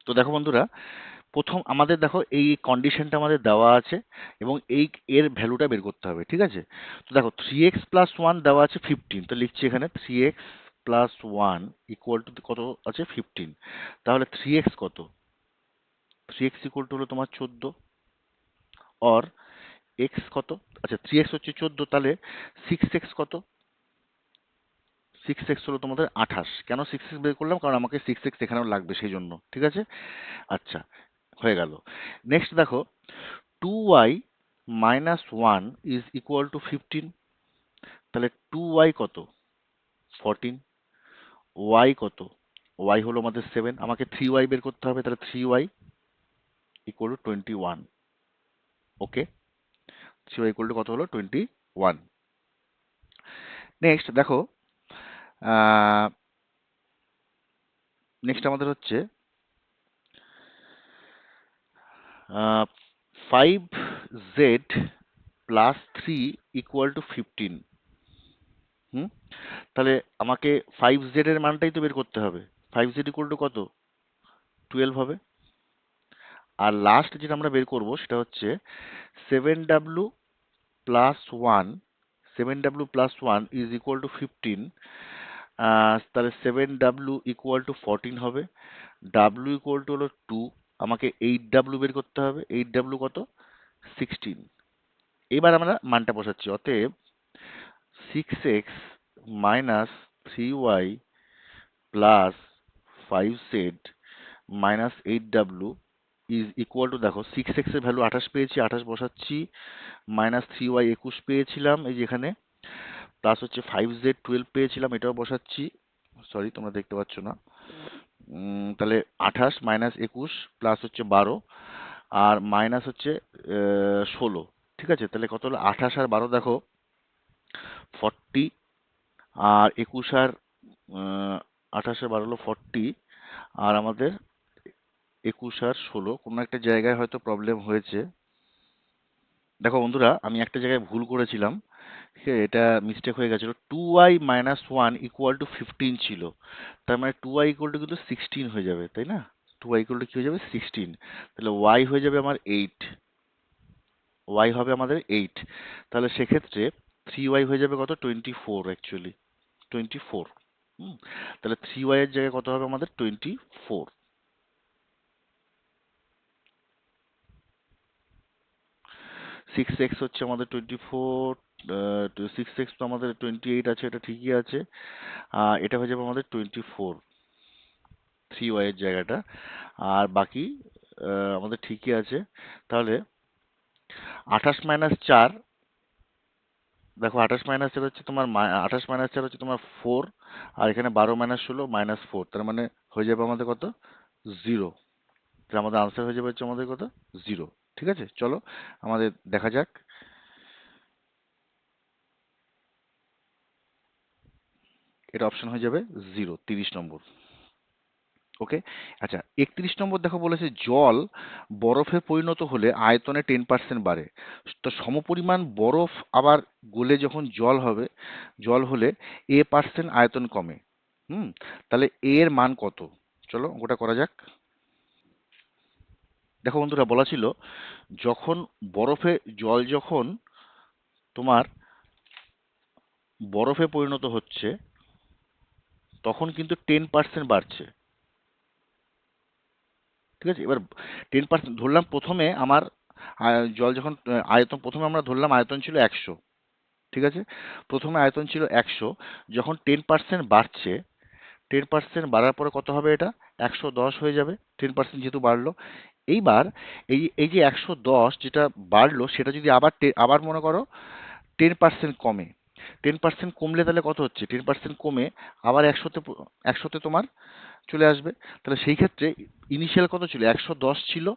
তো দেখো বন্ধুরা, প্রথম আমাদের দেখো এই কন্ডিশনটা আমাদের দেওয়া আছে, এবং এর ভ্যালুটা বের করতে হবে। ঠিক আছে, তো দেখো 3x+1 দেওয়া আছে 15, তো লিখছি এখানে 3x+1 = কত আছে? 15। তাহলে 3x কত? 3x = হলো তোমার 14, অর এক্স কত? আচ্ছা, 3x হচ্ছে 14, তাহলে 6x কত? 6x হলো তোমাদের 28। কেন 6x বের করলাম? কারণ আমাকে 6x এখানেও লাগবে, সেই জন্য। ঠিক আছে, আচ্ছা, হয়ে গেল। নেক্সট দেখো, 2y-1 = 15, তাহলে 2y কত? 14। y কত? y হলো আমাদের 7, আমাকে 3y বের করতে হবে, তাহলে 3y = 21। ওকে, 3y কত হলো? 21। নেক্সট দেখো, নেক্সট আমাদের হচ্ছে 5z+3 = 15। হুম, তাহলে আমাকে 5z এর মানটাই তো বের করতে হবে। 5z = কত? 12 হবে। আর লাস্ট যেটা আমরা বের করব সেটা হচ্ছে 7w+1, 7w+1 = 15। তাহলে 7w = 14 হবে। w হলো 2, আমাকে 8w বের করতে হবে। 8w কত? 16। এবার আমরা মানটা বসাচ্ছি, অতএব 6x-3y plus 5z minus 8w দেখো 6x এর ভ্যালু 28 পেয়েছি, 28 বসাচ্ছি, মাইনাস 3y 21 পেয়েছিলাম এই যে এখানে, প্লাস হচ্ছে 5z 12 পেয়েছিলাম, এটাও বসাচ্ছি। সরি, তোমরা দেখতে পাচ্ছ না। তাহলে 28 মাইনাস 21 প্লাস হচ্ছে 12, আর মাইনাস হচ্ছে 16। ঠিক আছে, তাহলে কত হলো? 28 আর 12 দেখো 40, আর 21 আর 28 আর 12 হলো 40, আর আমাদের 21 আর 16 কোনো একটা জায়গায় হয়তো প্রবলেম হয়েছে। দেখো বন্ধুরা, আমি একটা জায়গায় ভুল করেছিলাম, ঠিক আছে, এটা মিস্টেক হয়ে গেছিল। 2y-1 = 15 ছিল, তার মানে 2y কিন্তু 16 হয়ে যাবে, তাই না? 2y কি হয়ে যাবে? 16। তাহলে y হয়ে যাবে আমার 8, y হবে আমাদের 8। তাহলে সেক্ষেত্রে 3y হয়ে যাবে কত? 24, অ্যাকচুয়ালি 24। তাহলে 3y এর জায়গায় কত হবে আমাদের? 24। 6x হচ্ছে আমাদের 24, 6x তো আমাদের 28 আছে, এটা ঠিকই আছে। এটা হয়ে যাবে আমাদের 24, 3y এর জায়গাটা। আর বাকি আমাদের ঠিকই আছে। তাহলে 28-4, দেখো 28-4 হচ্ছে তোমার 28-4 হচ্ছে তোমার 4, আর এখানে 12 - 16 -4, তার মানে হয়ে যাবে আমাদের কত? 0। তাহলে আমাদের আনসার হয়ে যাবে হচ্ছে আমাদের কত? 0। ঠিক আছে, চলো আমাদের দেখা যাক। এটা অপশন হয়ে যাবে 0, 30 নম্বর। ওকে। আচ্ছা, 31 নম্বর দেখো বলেছে জল বরফে পরিণত হলে আয়তনে 10% বাড়ে। তো সমপরিমাণ বরফ আবার গলে যখন জল হলে a% আয়তন কমে। তাহলে a এর মান কত? চলো ওটা করা যাক। দেখো বন্ধুরা, বলা ছিল যখন জল যখন তোমার বরফে পরিণত হচ্ছে তখন কিন্তু 10% বাড়ছে। ঠিক আছে, এবার 10% ধরলাম প্রথমে আমার জল যখন প্রথমে আমরা ধরলাম আয়তন ছিল 100। ঠিক আছে, প্রথমে আয়তন ছিল 100, যখন 10% বাড়ছে, 10% বাড়ার পরে কত হবে? এটা 110 হয়ে যাবে, 10% যেহেতু বাড়লো। এইবার এই যে 110 যেটা বাড়লো সেটা যদি আবার মনে করো 10% কমে, 10% কমলে তাহলে কত হচ্ছে? 10% কমে আবার 100তে তোমার চলে আসবে। তাহলে সেই ক্ষেত্রে ইনিশিয়াল কত ছিল? 110 ছিল,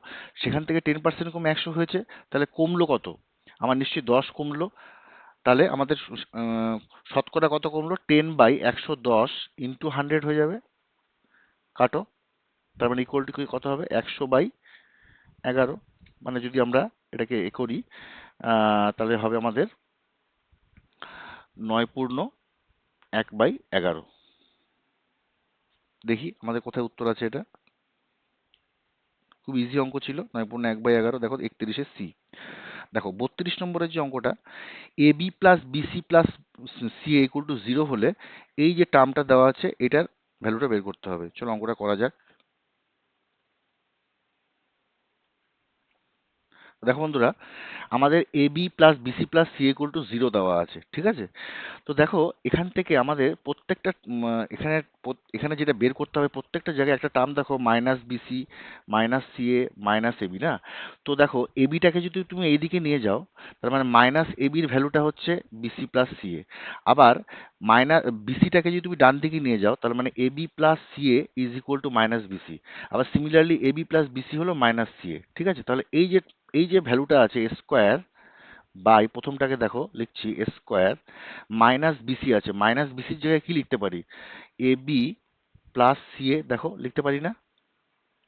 সেখান থেকে 10% কমে 100 হয়েছে। তাহলে কমলো কত? আমার নিশ্চয়ই 10 কমলো। তাহলে আমাদের শতকরা কত কমলো? 10/110 ইন্টু 100 হয়ে যাবে। কাটো, তার মানে ইকুয়াল টু কত হবে? 100/11। মানে যদি আমরা এটাকে করি তাহলে হবে আমাদের 9×1/11। দেখি আমাদের কোথায় উত্তর আছে এটা। খুব ইজি অঙ্ক ছিল, 9×1/11। দেখো 31-এর সি। দেখো 32 নম্বরের যে অঙ্কটা, A B plus BC plus C equal to 0 হলে এই যে টার্মটা দেওয়া আছে এটার ভ্যালুটা বের করতে হবে। চলো অঙ্কটা করা যাক। দেখো বন্ধুরা, আমাদের A B plus BC plus C equal to 0 দেওয়া আছে। ঠিক আছে, তো দেখো এখান থেকে আমাদের প্রত্যেকটা এখানে যেটা বের করতে হবে, প্রত্যেকটা জায়গায় একটা টার্ম দেখো, minus bc minus ca minus ab না। তো দেখো এবিটাকে যদি তুমি এইদিকে নিয়ে যাও, তার মানে মাইনাস এবির ভ্যালুটা হচ্ছে বিসি প্লাস সিএ। আবার বিসিটাকে যদি তুমি ডান দিকে নিয়ে যাও, তার মানে ab plus ca is equal to minus bc. আবার সিমিলারলি এবি প্লাস বিসি হলো মাইনাস সিএ। ঠিক আছে, তাহলে এই যে ভ্যালুটা আছে স্কোয়ার বাই, প্রথমটাকে দেখো লিখছি স্কোয়ার, মাইনাস বিসি আছে, মাইনাস বিসির জায়গায় কি লিখতে পারি? এ বি প্লাস সি এ, দেখো লিখতে পারি না?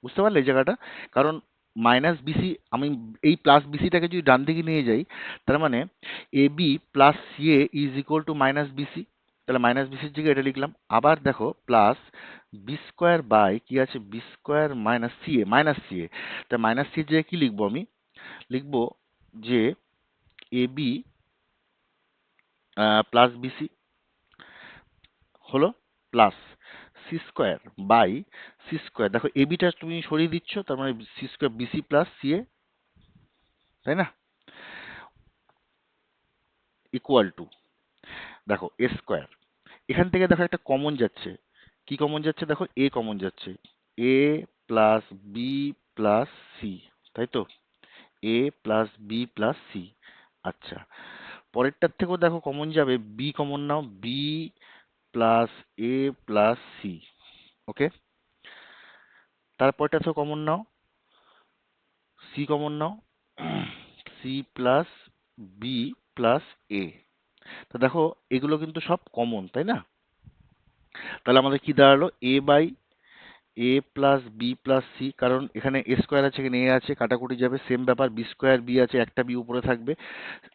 বুঝতে পারলে এই জায়গাটা? কারণ মাইনাস বিসি, আমি এই প্লাস বিসিটাকে যদি ডান দিকে নিয়ে যাই, তার মানে A B plus C A is equal to minus BC. তাহলে মাইনাস বিসির জায়গায় এটা লিখলাম। আবার দেখো প্লাস বি স্কোয়ার বাই কি আছে? বি স্কোয়ার মাইনাস সি এ। তা মাইনাস সি এর জায়গায় কি লিখবো? আমি লিখবো যে এ বি প্লাস বিসি হলো plus C square by C square. দেখো এবিটা তুমি সরিয়ে দিচ্ছ, তার মানে C square BC plus C A, তাই না? ইকুয়াল টু দেখো এ স্কোয়ার। এখান থেকে দেখো একটা কমন যাচ্ছে। কি কমন যাচ্ছে? দেখো এ কমন যাচ্ছে। এ প্লাস বি প্লাস সি, তাই তো? এ প্লাস বি প্লাস সি। আচ্ছা, পরেরটার থেকেও দেখো কমন যাবে, বি কমন নাও, বি প্লাস এ প্লাস সি। ওকে, তারপরটা থেকেও কমন নাও, সি কমন নাও, সি প্লাস বি প্লাস এ। তো দেখো এগুলো কিন্তু সব কমন, তাই না? তাহলে আমাদের কি দাঁড়ালো? A by A plus B plus C, কারণ এখানে এ স্কোয়ার আছে, এখানে এ আছে, কাটাকুটি যাবে। সেম ব্যাপার, বি স্কোয়ার বি আছে, একটা বি উপরে থাকবে।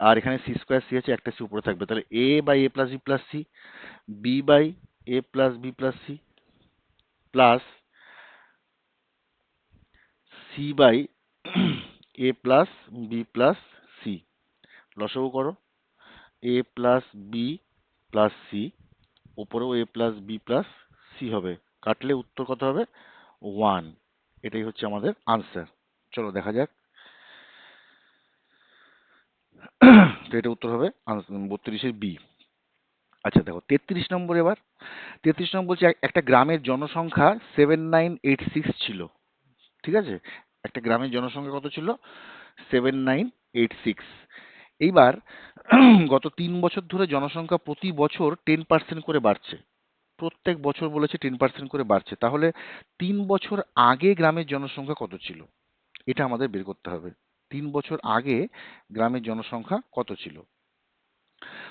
আর এখানে সি স্কোয়ার সি আছে, একটা সি উপরে থাকবে। তাহলে A by A plus B plus C, B by A plus B plus C, plus C by A plus B plus C. লসাগু করো, A plus B plus C, উপরেও A plus B plus C হবে। কাটলে উত্তর কত হবে? 1। এটাই হচ্ছে আমাদের আনসার। চলো দেখা যাক। তো এটা উত্তর হবে 32-এর বি। আচ্ছা দেখো 33 নম্বর। এবার 33 নম্বর বলছে একটা গ্রামের জনসংখ্যা 7986 ছিল। ঠিক আছে, একটা গ্রামের জনসংখ্যা কত ছিল? 7986। এইবার গত 3 বছর ধরে জনসংখ্যা প্রতি বছর 10% করে বাড়ছে। প্রত্যেক বছর বলেছে 10% করে বাড়ছে, তাহলে 3 বছর আগে গ্রামের জনসংখ্যা কত ছিল এটা আমাদের বের করতে হবে। 3 বছর আগে গ্রামের জনসংখ্যা কত ছিল।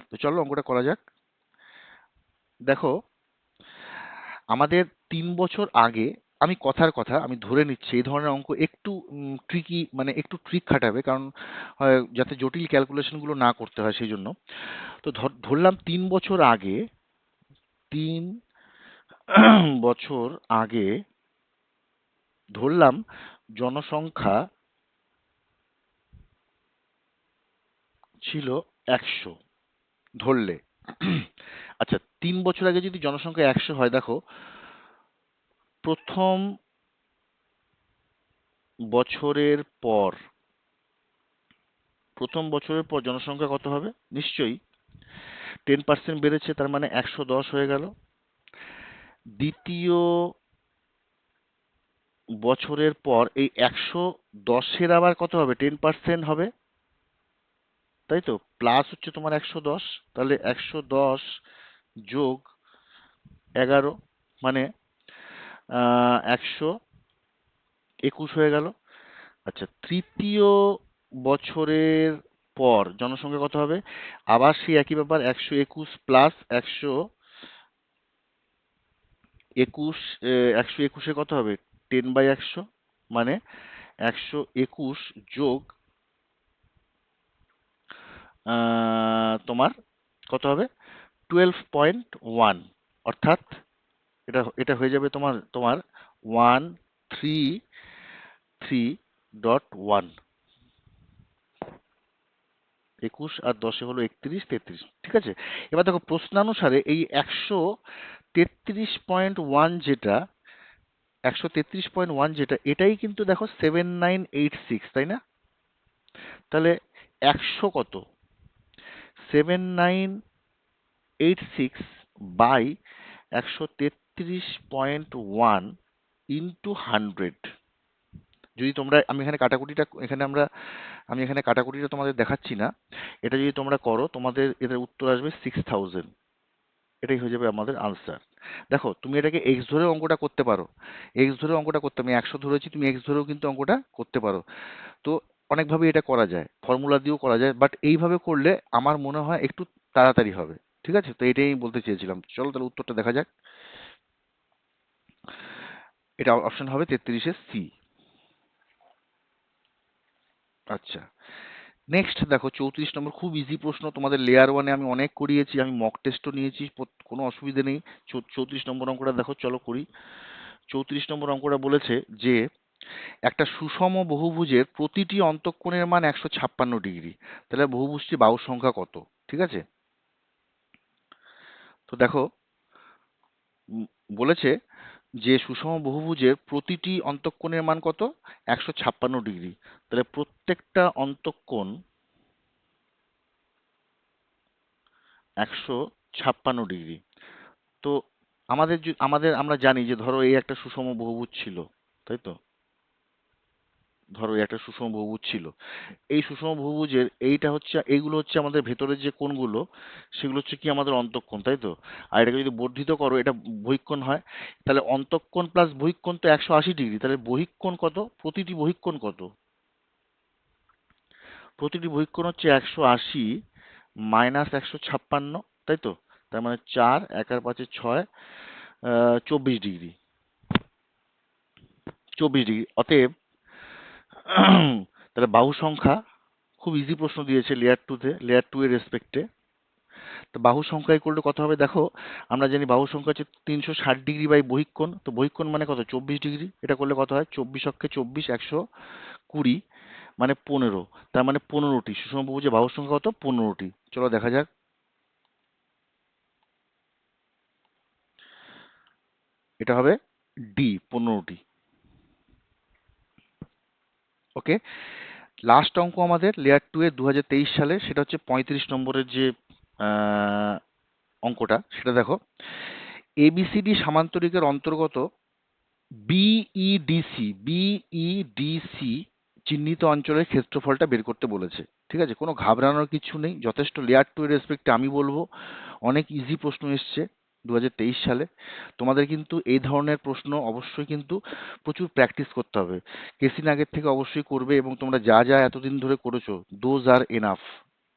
তো চলো অঙ্কটা করা যাক। দেখো আমাদের 3 বছর আগে, আমি কথার কথা আমি ধরে নিচ্ছি এই ধরনের অঙ্ক একটু ট্রিকি, মানে একটু ট্রিক খাটাবে, কারণ যাতে জটিল ক্যালকুলেশনগুলো না করতে হয় সেই জন্য। তো ধরলাম 3 বছর আগে, 3 বছর আগে ধরলাম জনসংখ্যা ছিল 100 ধরলে। আচ্ছা, 3 বছর আগে যদি জনসংখ্যা 100 হয়, দেখো প্রথম বছরের পর জনসংখ্যা কত হবে? নিশ্চয়ই 10% বেড়েছে, তার মানে 110 হয়ে গেল। দ্বিতীয় বছরের পর এই 110-এর আবার কত হবে? 10% হবে, তাই তো? প্লাস হচ্ছে তোমার 110, তাহলে 110 যোগ 11 মানে 121 হয়ে গেল। আচ্ছা, তৃতীয় বছরের পর জনসংখ্যা কত হবে? আবার সেই একই ব্যাপার, 121 প্লাস 121, 121-এ কত হবে? 10/100 মানে 121 যোগ তোমার কত হবে? 12.1, অর্থাৎ এটা এটা হয়ে যাবে তোমার তোমার 133.1। 21 আর 10 হলো 31, 33, ঠিক আছে। এবার দেখো প্রশ্নানুসারে এই 133.1 যেটা, 133.1 যেটা, এটাই কিন্তু দেখো 7986, তাই না? তাহলে 100 কত? 7986 বাই 133.1 ইন্টু 100। যদি তোমরা, আমি এখানে কাটাকুটিটা তোমাদের দেখাচ্ছি না, এটা যদি তোমরা করো তোমাদের এটার উত্তর আসবে 6000। এটাই হয়ে যাবে আমাদের আনসার। দেখো তুমি এটাকে এক্স ধরে অঙ্কটা করতে পারো, এক্স ধরে অঙ্কটা করতে, আমি 100 ধরেছি, তুমি এক্স ধরেও কিন্তু অঙ্কটা করতে পারো। তো অনেকভাবে এটা করা যায়, ফর্মুলা দিয়েও করা যায়, বাট এইভাবে করলে আমার মনে হয় একটু তাড়াতাড়ি হবে। ঠিক আছে, তো এটাই আমি বলতে চেয়েছিলাম। চলো তাহলে উত্তরটা দেখা যাক। এটা অপশন হবে 33-এর সি। আচ্ছা, নেক্সট দেখো 34 নম্বর, খুব ইজি প্রশ্ন। তোমাদের লেয়ার ওয়ানে আমি অনেক করিয়েছি, আমি মক টেস্টও নিয়েছি, কোনো অসুবিধা নেই। 34 নম্বর অঙ্কটা দেখো, চলো করি। 34 নম্বর অঙ্কটা বলেছে যে একটা সুষম বহুভুজের প্রতিটি অন্তঃকোণের মান 156 ডিগ্রি, তাহলে বহুভুজটি বাহুর সংখ্যা কত? ঠিক আছে, তো দেখো বলেছে যে সুষম বহুভুজের প্রতিটি অন্তঃকোণের মান কত? 156 ডিগ্রি। তাহলে প্রত্যেকটা অন্তঃকোণ 156 ডিগ্রি। তো আমরা জানি যে ধরো এই একটা সুষম বহুভুজ ছিল, তাই তো? ধরো এই একটা সুষম বহুভুজ ছিল, এই সুষম বহুভুজের এইগুলো হচ্ছে আমাদের ভেতরের যে কোণগুলো, সেগুলো হচ্ছে কি আমাদের অন্তঃকোণ, তাই তো? আর এটাকে যদি বর্ধিত করো এটা বহিঃকোণ হয়। তাহলে অন্তঃকোণ প্লাস বহিঃকোণ তো 180 ডিগ্রি, তাহলে বহিঃকোণ কত? প্রতিটি বহিঃকোণ কত? প্রতিটি বহিঃকোণ হচ্ছে 180 মাইনাস 156, তাই তো? তার মানে 4, 1 আর 5 6, 24 ডিগ্রি। 24 ডিগ্রি, অতএব তাহলে বাহু সংখ্যা, খুব ইজি প্রশ্ন দিয়েছে লেয়ার টু এর রেসপেক্টে। তো বাহু সংখ্যা ইকুয়াল টু কত হবে? দেখো আমরা জানি বাহু সংখ্যা হচ্ছে 360 ডিগ্রি বাই বহিঃকোণ, তো বহিঃকোণ মানে কত? 24 ডিগ্রি। এটা করলে কত হয়? 24 অক্ষে 24, 120 মানে 15, তার মানে 15টি সুষম বহুভুজের বাহুর সংখ্যা কত? 15টি। চলো দেখা যাক। এটা হবে ডি, 15টি। ওকে, লাস্ট অঙ্ক আমাদের লেয়ার টু এর 2023 সালে, সেটা হচ্ছে 35 নম্বরের যে আহ, অঙ্কটা, সেটা দেখো এবিসিডি সামান্তরিকের অন্তর্গত বিইডিসি চিহ্নিত অঞ্চলের ক্ষেত্রফলটা বের করতে বলেছে। ঠিক আছে, কোনো ঘাবড়ানোর কিছু নেই, যথেষ্ট লেয়ার টু এর রেসপেক্টে আমি বলবো অনেক ইজি প্রশ্ন এসছে। 2023 সালে। তোমাদের কিন্তু এই ধরনের প্রশ্ন অবশ্যই কিন্তু প্রচুর প্র্যাকটিস করতে হবে। কেসিন আগের থেকে অবশ্যই করবে, এবং তোমরা যা যা এতদিন ধরে করেছো, those are enough.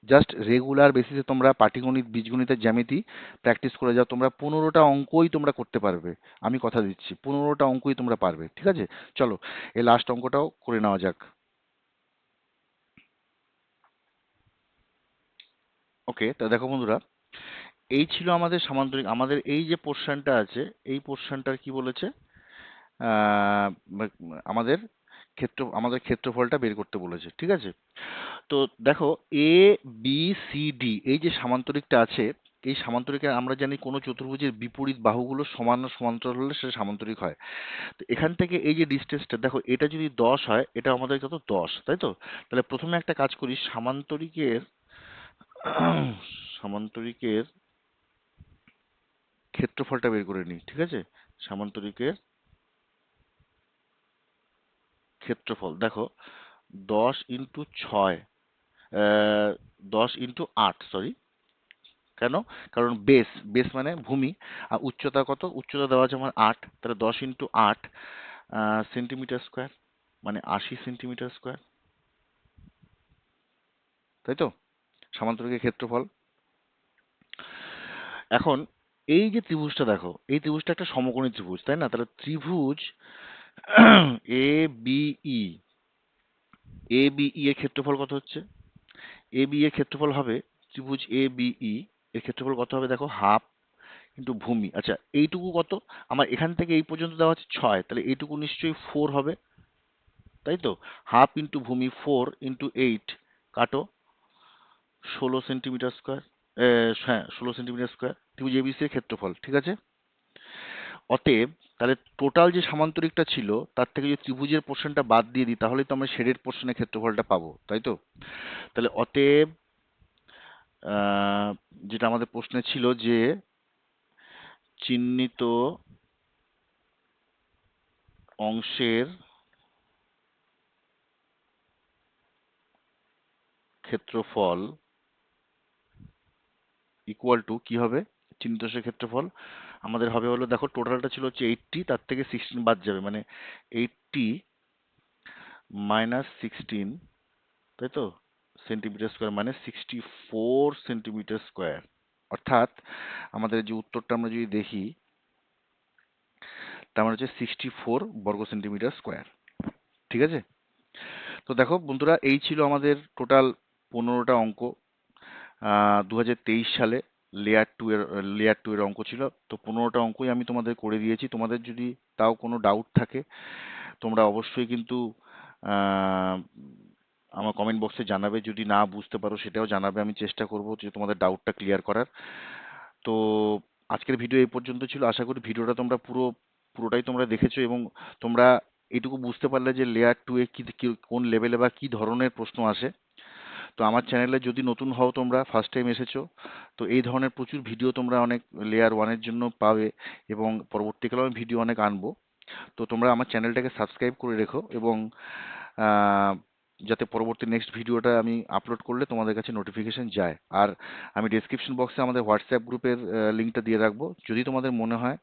Just regular বেসিসে তোমরা পাটিগণিত, বীজগণিতের জ্যামিতি প্র্যাকটিস করে যাও। তোমরা 15টা অঙ্কই তোমরা করতে পারবে, আমি কথা দিচ্ছি, 15টা অঙ্কই তোমরা পারবে। ঠিক আছে, চলো এই লাস্ট অঙ্কটাও করে নেওয়া যাক। ওকে, তা দেখো বন্ধুরা, এই ছিল আমাদের সামান্তরিক। আমাদের এই যে পোর্শনটা আছে, এই পোর্শনটার কি বলেছে, আহ, আমাদের আমাদের ক্ষেত্রফলটা বের করতে বলেছে। ঠিক আছে, তো দেখো, এ বি সি ডি এই যে সামান্তরিকটা আছে, এই সামান্তরিকে আমরা জানি কোনো চতুর্ভুজের বিপরীত বাহুগুলো সমান ও সমান্তরাল হলে সেটা সামান্তরিক হয়। তো এখান থেকে এই যে ডিস্টেন্সটা দেখো, এটা যদি 10 হয়, এটা আমাদের কত, 10, তাই তো? তাহলে প্রথমে একটা কাজ করি, সামান্তরিকের সামান্তরিকের ক্ষেত্রফলটা বের করে নিই। ঠিক আছে, সামান্তরিকের ক্ষেত্রফল দেখো, 10 × 6, 10 × 8, সরি, কেন? কারণ বেস, বেস মানে ভূমি, আর উচ্চতা কত, উচ্চতা দেওয়া আছে আমার 8, তাহলে 10 × 8 সেন্টিমিটার স্কোয়ার, মানে 80 সেন্টিমিটার স্কোয়ার, তাই তো? সামান্তরিকের ক্ষেত্রফল। এখন এই যে ত্রিভুজটা দেখো, এই ত্রিভুজটা একটা সমকোণী ত্রিভুজ, তাই না? তাহলে ত্রিভুজ A B E, A B E এর ক্ষেত্রফল কত হচ্ছে? এ বি এর ক্ষেত্রফল হবে, ত্রিভুজ এ বি ই এর ক্ষেত্রফল কত হবে দেখো, হাফ ইন্টু ভূমি। আচ্ছা, এইটুকু কত? আমার এখান থেকে এই পর্যন্ত দেওয়া আছে 6, তাহলে এইটুকু নিশ্চয়ই 4 হবে, তাই তো? হাফ ইন্টু ভূমি, 4 × 8, কাটো, 16 সেন্টিমিটার স্কোয়ার। হ্যাঁ, 16 সেন্টিমিটার স্কোয়ার, ত্রিভুজ এবিসি এর ক্ষেত্রফল। ঠিক আছে, অতএব তাহলে টোটাল যে সামান্তরিকটা ছিল, তার থেকে যদি ত্রিভুজের পোর্শনটা বাদ দিয়ে দিই, তাহলে তো আমরা শেডেড পোর্শনের ক্ষেত্রফলটা পাবো, তাই তো? তাহলে অতএব যেটা আমাদের প্রশ্নে ছিল যে চিহ্নিত অংশের ক্ষেত্রফল ইকুয়াল টু কি হবে, চিহ্নিত অংশের ক্ষেত্রফল আমাদের হবে হলো, দেখো টোটালটা ছিল হচ্ছে 80, তার থেকে 16 বাদ যাবে, মানে 80 - 16, তাই তো, সেন্টিমিটার স্কোয়ার, মানে 64 সেন্টিমিটার স্কোয়ার। অর্থাৎ আমাদের যে উত্তরটা আমরা যদি দেখি, তার মানে হচ্ছে 64 বর্গ সেন্টিমিটার স্কোয়ার। ঠিক আছে, তো দেখো বন্ধুরা, এই ছিল আমাদের টোটাল 15টা অঙ্ক। 2023 সালে লেয়ার 2 এর অঙ্ক ছিল। তো 15টা অঙ্কই আমি তোমাদের করে দিয়েছি। তোমাদের যদি তাও কোনো ডাউট থাকে, তোমরা অবশ্যই কিন্তু আহ, আমার কমেন্ট বক্সে জানাবে। যদি না বুঝতে পারো সেটাও জানাবে, আমি চেষ্টা করব যে তোমাদের ডাউটটা ক্লিয়ার করার। তো আজকের ভিডিও এই পর্যন্ত ছিল। আশা করি ভিডিওটা তোমরা পুরোটাই তোমরা দেখেছো, এবং তোমরা এইটুকু বুঝতে পারলে যে লেয়ার 2 এ কোন লেভেলে বা কি ধরনের প্রশ্ন আসে। তো আমার চ্যানেলে যদি নতুন হও, তোমরা ফার্স্ট টাইম এসেছো, তো এই ধরনের প্রচুর ভিডিও তোমরা অনেক লেয়ার 1-এর জন্য পাবে, এবং পরবর্তীকালে আমি ভিডিও অনেক আনবো। তো তোমরা আমার চ্যানেলটাকে সাবস্ক্রাইব করে রেখো, এবং আহ, যাতে পরবর্তী নেক্সট ভিডিওটা আমি আপলোড করলে তোমাদের কাছে নোটিফিকেশন যায়। আর আমি ডেসক্রিপশন বক্সে আমাদের হোয়াটসঅ্যাপ গ্রুপের লিঙ্কটা দিয়ে রাখবো। যদি তোমাদের মনে হয়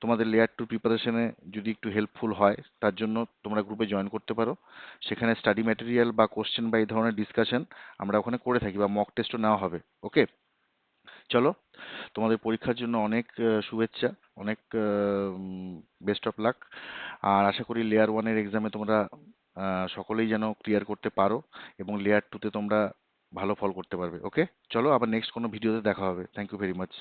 তোমাদের লেয়ার 2 প্রিপারেশনে যদি একটু হেল্পফুল হয়, তার জন্য তোমরা গ্রুপে জয়েন করতে পারো। সেখানে স্টাডি ম্যাটেরিয়াল বা কোশ্চেন বা এই ধরনের ডিসকাশন আমরা ওখানে করে থাকি, বা মক টেস্টও নেওয়া হবে। ওকে, চলো, তোমাদের পরীক্ষার জন্য অনেক শুভেচ্ছা, অনেক বেস্ট অফ লাক। আর আশা করি লেয়ার 1-এর এক্সামে তোমরা সকলেই যেন ক্লিয়ার করতে পারো, এবং লেয়ার 2-তে তোমরা ভালো ফল করতে পারবে। ওকে, চলো, আবার নেক্সট কোনো ভিডিওতে দেখা হবে। Thank you very much.